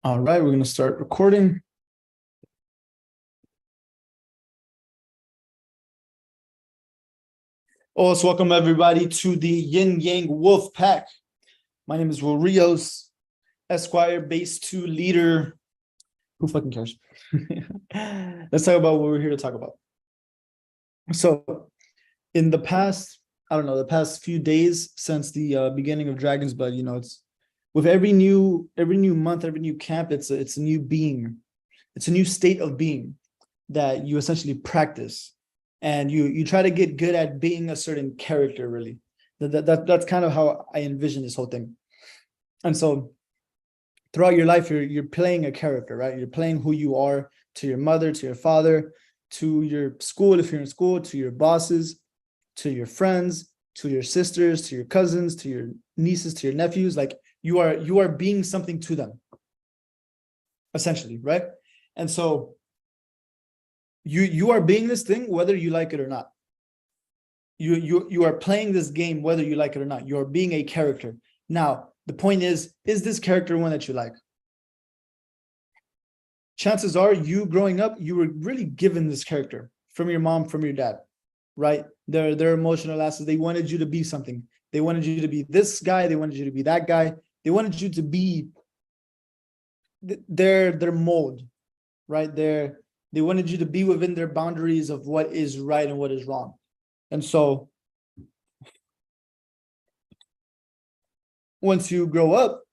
All right, we're going to start recording. Also, welcome everybody to the Yin Yang Wolf Pack. My name is Will Rios, Esquire, Base 2 leader. Who fucking cares? Let's talk about what we're here to talk about. So, in the past, the past few days since the beginning of Dragon's Blood, it's with every new month, every new camp, it's a new being. It's a new state of being that you essentially practice, and you try to get good at being a certain character. Really, that's kind of how I envision this whole thing. And so, throughout your life, you're playing a character, right? You're playing who you are to your mother, to your father, to your school if you're in school, to your bosses, to your friends, to your sisters, to your cousins, to your nieces, to your nephews. Like you are being something to them, essentially, right? And so you are being this thing whether you like it or not. You are playing this game whether you like it or not. You're being a character. Now, the point is this character one that you like? Chances are you growing up, you were really given this character from your mom, from your dad, right? They're emotional asses. They wanted you to be something. They wanted you to be this guy. They wanted you to be that guy. They wanted you to be their mold, right? They wanted you to be within their boundaries of what is right and what is wrong. And so once you grow up,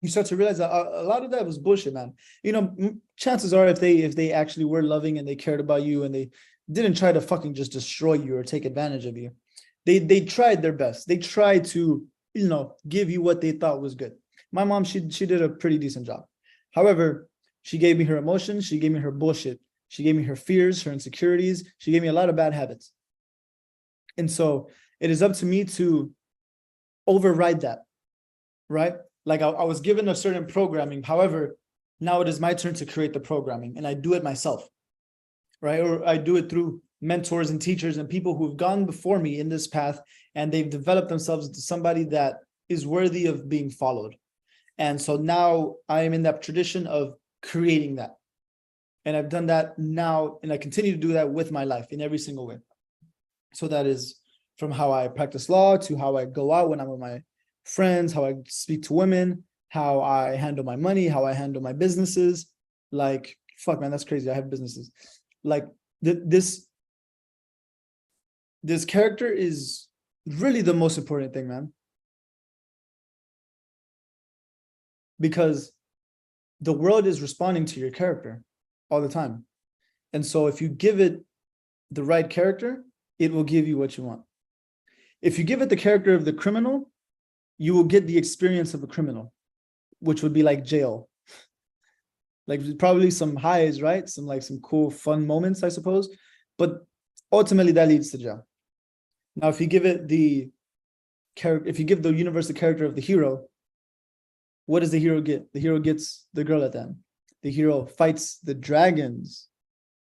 you start to realize that a lot of that was bullshit, man. Chances are if they actually were loving and they cared about you and they didn't try to fucking just destroy you or take advantage of you, they tried their best. They tried to, give you what they thought was good. My mom, she did a pretty decent job. However, she gave me her emotions. She gave me her bullshit. She gave me her fears, her insecurities. She gave me a lot of bad habits. And so it is up to me to override that, right? Like I was given a certain programming. However, now it is my turn to create the programming, and I do it myself, right? Or I do it through mentors and teachers and people who've gone before me in this path, and they've developed themselves into somebody that is worthy of being followed. And so now I am in that tradition of creating that. And I've done that now, and I continue to do that with my life in every single way. So that is from how I practice law to how I go out when I'm with my friends, how I speak to women, how I handle my money, how I handle my businesses. Like, fuck, man, that's crazy. I have businesses. Like this character is really the most important thing, man. Because the world is responding to your character all the time. And so if you give it the right character, it will give you what you want. If you give it the character of the criminal, you will get the experience of a criminal, which would be like jail. Like probably some highs, right? Some cool, fun moments, I suppose. But ultimately that leads to jail. Now, if you give it the character, if you give the universe the character of the hero, what does the hero get? The hero gets the girl at the end. The hero fights the dragons.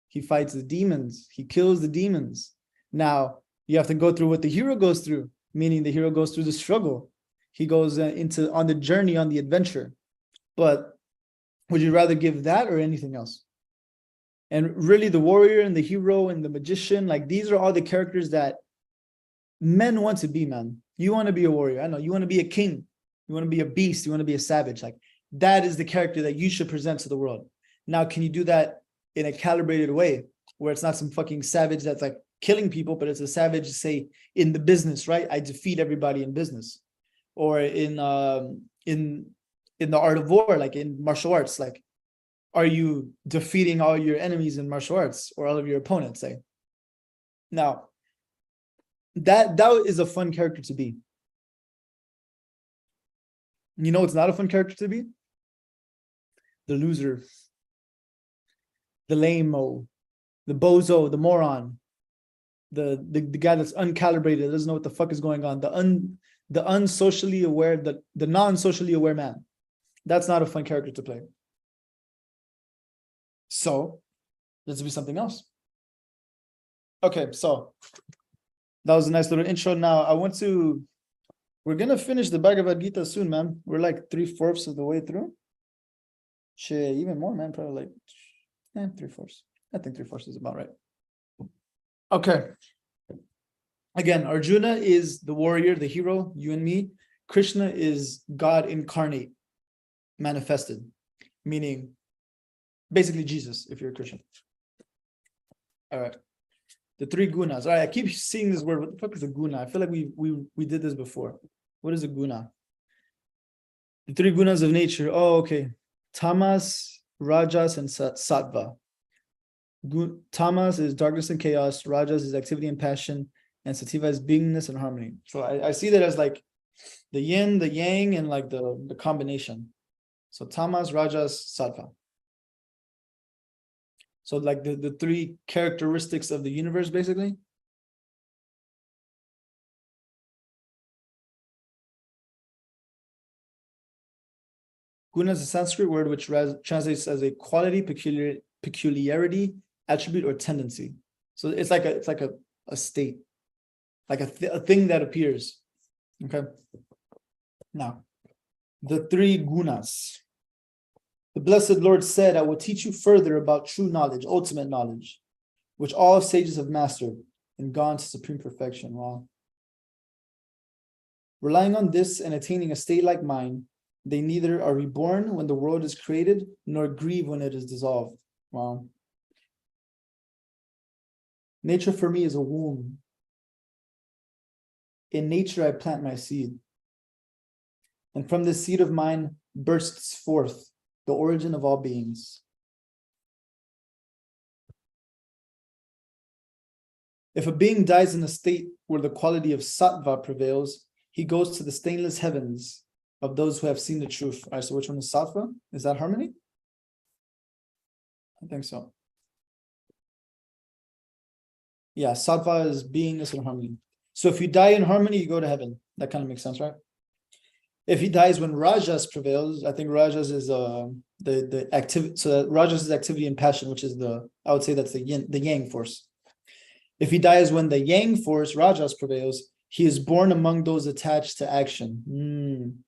He fights the demons. He kills the demons. Now, you have to go through what the hero goes through, meaning the hero goes through the struggle. He goes on the journey, on the adventure. But would you rather give that or anything else? And really, the warrior and the hero and the magician, like these are all the characters that men want to be, man. You want to be a warrior. I know. You want to be a king. You want to be a beast. You want to be a savage. Like that is the character that you should present to the world. Now, can you do that in a calibrated way where it's not some fucking savage that's like killing people, but it's a savage, say, in the business, right? I defeat everybody in business. Or in the art of war, like in martial arts, like are you defeating all your enemies in martial arts or all of your opponents, say? Now, that is a fun character to be. You know, it's not a fun character to be? The loser, the lame-o, the bozo, the moron, the guy that's uncalibrated, doesn't know what the fuck is going on, the unsocially aware, the non-socially aware man. That's not a fun character to play. So let's do something else. Okay, so that was a nice little intro. Now we're gonna finish the Bhagavad Gita soon, man. We're like 3/4 of the way through. Shit, even more, man. Probably like 3/4. I think 3/4 is about right. Okay. Again, Arjuna is the warrior, the hero, you and me. Krishna is God incarnate, manifested, meaning basically Jesus, if you're a Christian. All right. The three gunas. All right, I keep seeing this word. What the fuck is a guna? I feel like we did this before. What is a guna? The three gunas of nature. Oh, okay. Tamas, Rajas, and Sattva. Tamas is darkness and chaos. Rajas is activity and passion. And Sativa is beingness and harmony. So I see that as like the yin, the yang, and like the combination. So Tamas, Rajas, Sattva. So like the three characteristics of the universe, basically. Guna is a Sanskrit word which translates as a quality, peculiarity, attribute, or tendency. So it's like a state, like a thing that appears. Okay. Now, the three gunas. The blessed Lord said, I will teach you further about true knowledge, ultimate knowledge, which all sages have mastered and gone to supreme perfection. Wow. Relying on this and attaining a state like mine, they neither are reborn when the world is created, nor grieve when it is dissolved. Wow. Nature for me is a womb. In nature, I plant my seed. And from this seed of mine bursts forth the origin of all beings. If a being dies in a state where the quality of sattva prevails, he goes to the stainless heavens of those who have seen the truth. All right, so which one is sattva? Is that harmony? I think so. Yeah, sattva is beingness and harmony. So if you die in harmony, you go to heaven. That kind of makes sense, right? If he dies when Rajas prevails, I think Rajas is the activity. So Rajas is activity and passion, which is I would say that's the yin, the yang force. If he dies when the yang force, Rajas, prevails, he is born among those attached to action.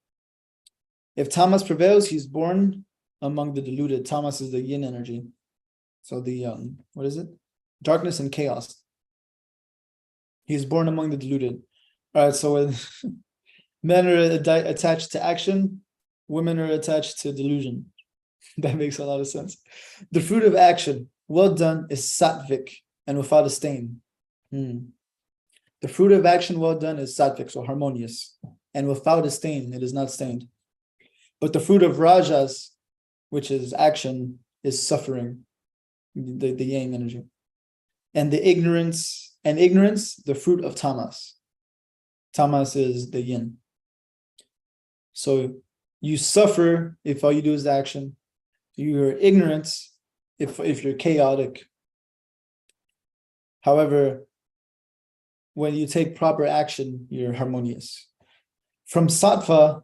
If Tamas prevails, he's born among the deluded. Tamas is the yin energy. So the what is it? Darkness and chaos. He's born among the deluded. All right, so when men are attached to action, women are attached to delusion. That makes a lot of sense. The fruit of action, well done, is sattvic and without a stain. The fruit of action, well done, is sattvic, so harmonious, and without a stain, it is not stained. But the fruit of rajas, which is action, is suffering, the yang energy. And the ignorance, the fruit of tamas. Tamas is the yin. So you suffer if all you do is action. You're ignorant if you're chaotic. However, when you take proper action, you're harmonious. From sattva,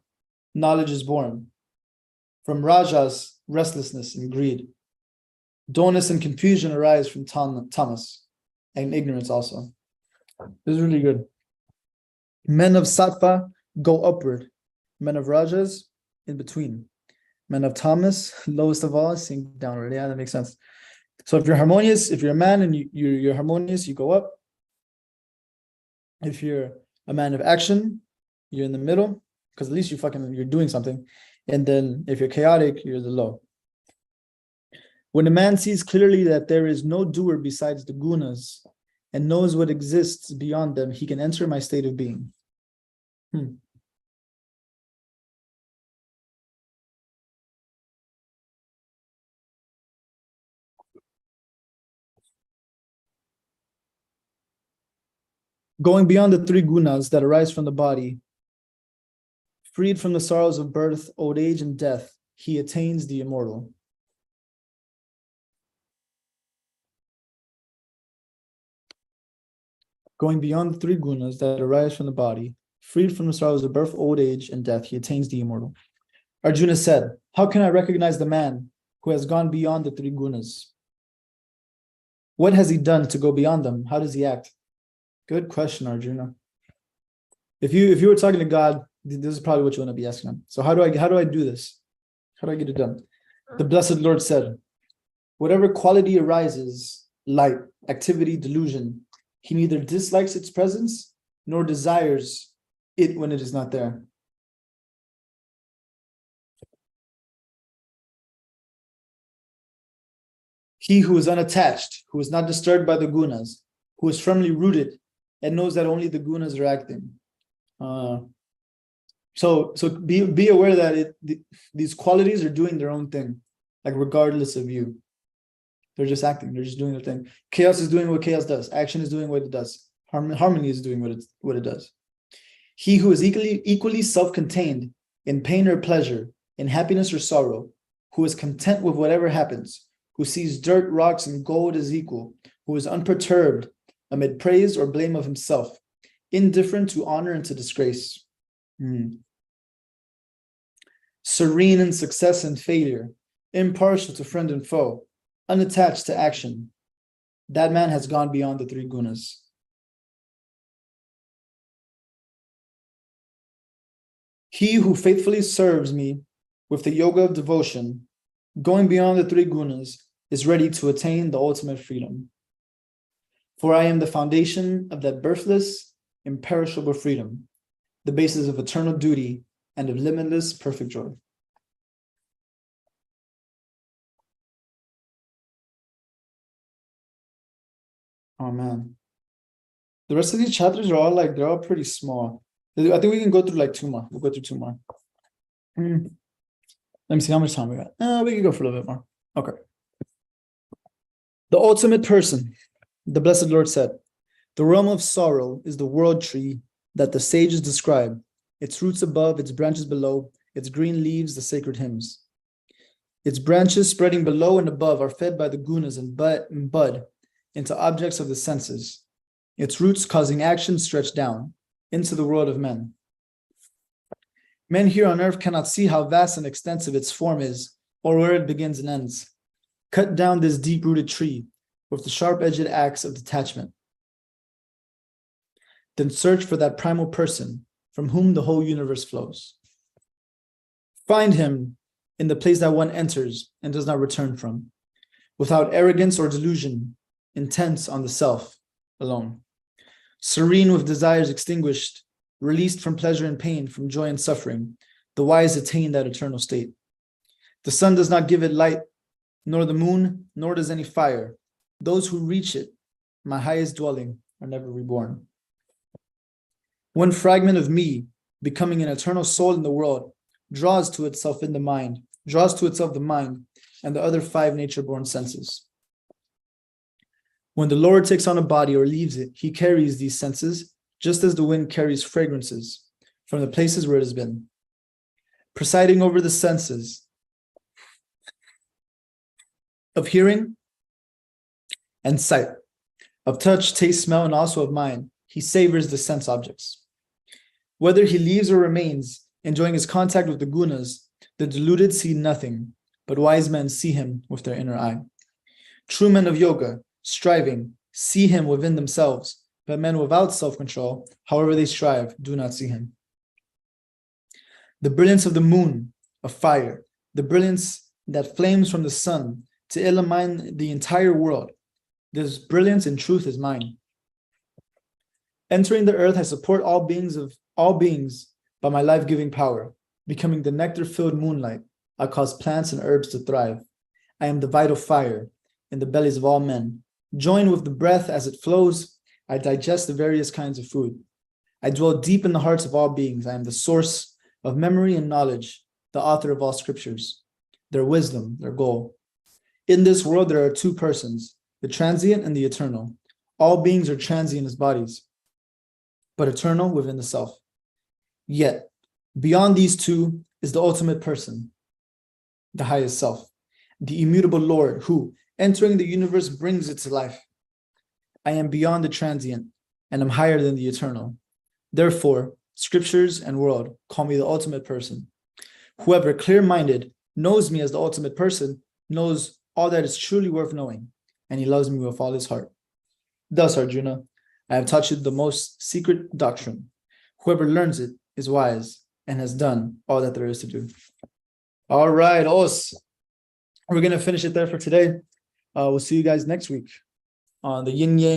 knowledge is born. From rajas, restlessness and greed. Dullness and confusion arise from tamas, and ignorance also. This is really good. Men of sattva go upward. Men of rajas, in between. Men of tamas, lowest of all, sink downward. Yeah, that makes sense. So if you're harmonious, if you're a man and you're harmonious, you go up. If you're a man of action, you're in the middle, because at least you're doing something. And then if you're chaotic, you're the low. When a man sees clearly that there is no doer besides the gunas and knows what exists beyond them, he can enter my state of being. Going beyond the three gunas that arise from the body, freed from the sorrows of birth, old age, and death, he attains the immortal. Going beyond the three gunas that arise from the body, freed from the sorrows of birth, old age, and death, he attains the immortal. Arjuna said, how can I recognize the man who has gone beyond the three gunas? What has he done to go beyond them? How does he act? Good question, Arjuna. If you were talking to God, this is probably what you want to be asking him. So how do I do this? How do I get it done? The blessed Lord said, whatever quality arises, light, activity, delusion, he neither dislikes its presence nor desires it when it is not there. He who is unattached, who is not disturbed by the gunas, who is firmly rooted and knows that only the gunas are acting. So be aware that these qualities are doing their own thing, like regardless of you. They're just acting. They're just doing their thing. Chaos is doing what chaos does. Action is doing what it does. Harmony is doing what it does. He who is equally self-contained in pain or pleasure, in happiness or sorrow, who is content with whatever happens, who sees dirt, rocks, and gold as equal, who is unperturbed amid praise or blame of himself, indifferent to honor and to disgrace. Serene in success and failure, impartial to friend and foe, unattached to action. That man has gone beyond the three gunas. He who faithfully serves me with the yoga of devotion, going beyond the three gunas, is ready to attain the ultimate freedom. For I am the foundation of that birthless, imperishable freedom, the basis of eternal duty and of limitless perfect joy. Oh man. The rest of these chapters are all they're all pretty small. I think we can go through like two more. We'll go through two more. Let me see how much time we got. We can go for a little bit more. Okay. The ultimate person, the blessed Lord said, the realm of sorrow is the world tree that the sages describe, its roots above, its branches below, its green leaves, the sacred hymns. Its branches spreading below and above are fed by the gunas and bud into objects of the senses, its roots causing action stretch down into the world of men. Men here on earth cannot see how vast and extensive its form is, or where it begins and ends. Cut down this deep-rooted tree with the sharp-edged axe of detachment. Then search for that primal person from whom the whole universe flows. Find him in the place that one enters and does not return from, without arrogance or delusion, intense on the self alone. Serene with desires extinguished, released from pleasure and pain, from joy and suffering, the wise attain that eternal state. The sun does not give it light, nor the moon, nor does any fire. Those who reach it, my highest dwelling, are never reborn. One fragment of me, becoming an eternal soul in the world, draws to itself the mind, and the other five nature-born senses. When the Lord takes on a body or leaves it, he carries these senses, just as the wind carries fragrances from the places where it has been. Presiding over the senses of hearing and sight, of touch, taste, smell, and also of mind, he savors the sense objects. Whether he leaves or remains, enjoying his contact with the gunas, the deluded see nothing, but wise men see him with their inner eye. True men of yoga, striving, see him within themselves, but men without self-control, however they strive, do not see him. The brilliance of the moon, of fire, the brilliance that flames from the sun to illumine the entire world, this brilliance in truth is mine. Entering the earth, I support all beings by my life-giving power. Becoming the nectar-filled moonlight, I cause plants and herbs to thrive. I am the vital fire in the bellies of all men. Joined with the breath as it flows, I digest the various kinds of food. I dwell deep in the hearts of all beings. I am the source of memory and knowledge, the author of all scriptures, their wisdom, their goal. In this world, there are two persons, the transient and the eternal. All beings are transient as bodies, but eternal within the self. Yet, beyond these two is the ultimate person, the highest self, the immutable Lord who, entering the universe, brings it to life. I am beyond the transient and am higher than the eternal. Therefore, scriptures and world call me the ultimate person. Whoever clear-minded knows me as the ultimate person knows all that is truly worth knowing, and he loves me with all his heart. Thus, Arjuna, I have taught you the most secret doctrine. Whoever learns it is wise and has done all that there is to do. All right, Os. We're gonna finish it there for today. We'll see you guys next week on the Yin Yang